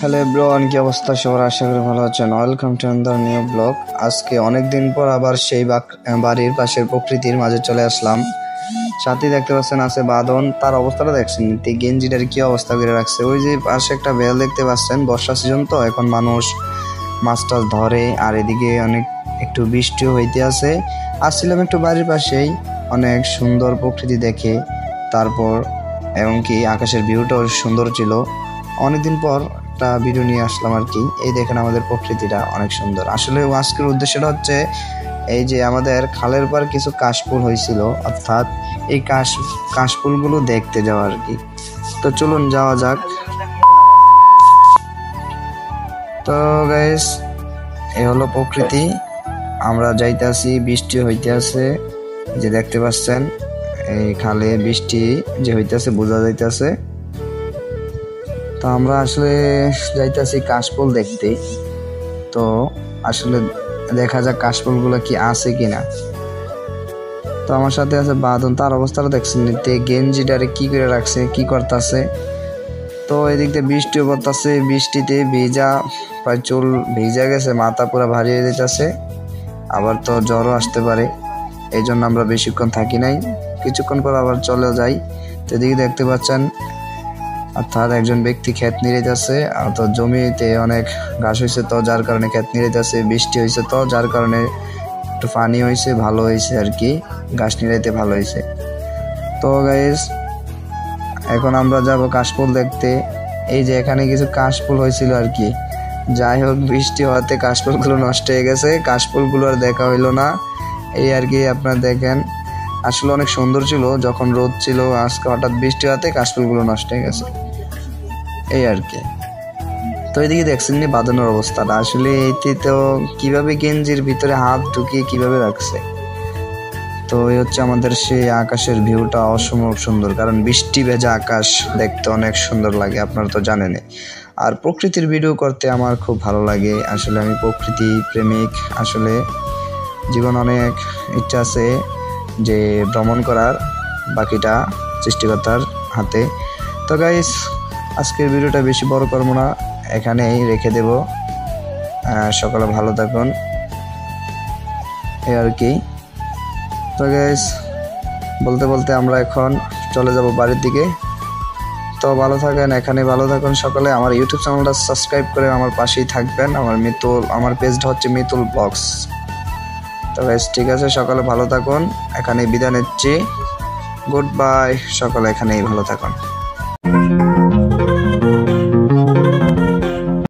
Hello everyone, কি অবস্থা সবার? আশা করি ভালো আছেন। Welcome to another new blog. আজকে অনেক দিন পর আবার সেই বাড়ির পাশের প্রকৃতির মাঝে চলে আসলাম। সাথে দেখতে পাচ্ছেন আছে বাঁধন, তার অবস্থাটা দেখছেন, গেঞ্জিটার কি অবস্থা করে রাখছে। ওই যে পাশে একটা বেল দেখতে পাচ্ছেন, বর্ষা সিজন তো এখন মানুষ মাছ টাছ ধরে, আর এদিকে অনেক একটু বৃষ্টিও হইতে আছে। আসছিলাম একটু বাড়ির পাশেই, অনেক সুন্দর প্রকৃতি দেখে, তারপর এমনকি আকাশের ভিউটাও সুন্দর ছিল। অনেকদিন পর একটা ভিডিও নিয়ে আসলাম আর কি। এই দেখেন আমাদের প্রকৃতিটা অনেক সুন্দর। আসলে আজকের উদ্দেশ্যটা হচ্ছে এই যে আমাদের খালের পর কিছু কাশফুল হয়েছিল, অর্থাৎ এই কাশফুলগুলো দেখতে যাওয়া আর কি। তো চলুন যাওয়া যাক। তো গাইস, এই হলো প্রকৃতি। আমরা যাইতেছি, বৃষ্টি হইতে আছে, যে দেখতে পাচ্ছেন এই খালে বৃষ্টি যে হইতেছে বোঝা যাইতেছে। তো আমরা আসলে যাইতেছি কাশফুল দেখতে। তো আসলে দেখা যাক কাশফুলগুলো কি আছে কিনা। তো আমার সাথে আছে বাঁধন, তার অবস্থাটা দেখছেন, গেঞ্জিটারে কি করে রাখছে, কি করতেছে। তো এদিক দিয়ে বৃষ্টিও পড়তেছে, বৃষ্টিতে ভিজা, প্রায় চুল ভিজা গেছে, মাথা পুরো ভারী হয়ে যেতেছে। আবার তো জ্বরও আসতে পারে, এই জন্য আমরা বেশিক্ষণ থাকি নাই, কিছুক্ষণ পর আবার চলে যাই। তো এদিকে দেখতে পাচ্ছেন অর্থাৎ একজন ব্যক্তি ক্ষেত নিড়াইতেছে। তো জমিতে অনেক ঘাস হয়েছে, তো যার কারণে ক্ষেত নিড়াইতেছে। বৃষ্টি হয়েছে তো যার কারণে একটু পানি হয়েছে, ভালো হয়েছে আর কি, ঘাস নিড়াইতে ভালো হয়েছে। তো গাইস, এখন আমরা যাব কাশফুল দেখতে। এই যে এখানে কিছু কাশফুল হয়েছিল আর কি, যাই হোক বৃষ্টি হওয়াতে কাশফুলগুলো নষ্ট হয়ে গেছে, কাশফুলগুলো আর দেখা হইলো না। এই আর কি, আপনারা দেখেন আসলে অনেক সুন্দর ছিল যখন রোদ ছিল, আজকে হঠাৎ বৃষ্টি হওয়াতে কাশফুলগুলো নষ্ট হয়ে গেছে, এই আর কি। তো এদিকে দেখছেন নি বাঁধানোর অবস্থাটা, আসলে এইটি তো কিভাবে গেঞ্জির ভিতরে হাত ঢুকিয়ে কিভাবে রাখছে। তো এই হচ্ছে আমাদের সেই আকাশের ভিউটা, অসম্ভব সুন্দর, কারণ বৃষ্টি ভেজা আকাশ দেখতে অনেক সুন্দর লাগে, আপনারা তো জানেনই। আর প্রকৃতির ভিডিও করতে আমার খুব ভালো লাগে, আসলে আমি প্রকৃতি প্রেমিক। আসলে জীবন অনেক ইচ্ছা আছে যে ভ্রমণ করার, বাকিটা সৃষ্টিকর্তার হাতে। তো গাইস, আজকের ভিডিওটা বেশি বড় করবো না, এখানেই রেখে দেব। সকালে ভালো থাকুন, এই আর কি। তো গাইস, বলতে বলতে আমরা এখন চলে যাব বাড়ির দিকে। তো ভালো থাকেন, এখানে ভালো থাকুন সকলে। আমার ইউটিউব চ্যানেলটা সাবস্ক্রাইব করে আমার পাশেই থাকবেন। আমার পেজটা হচ্ছে মিতুল ব্লগস। তো গাইস, ঠিক আছে, সকালে ভালো থাকুন, এখানেই বিদায় নিচ্ছি। গুড বাই, সকলে এখানেই ভালো থাকুন।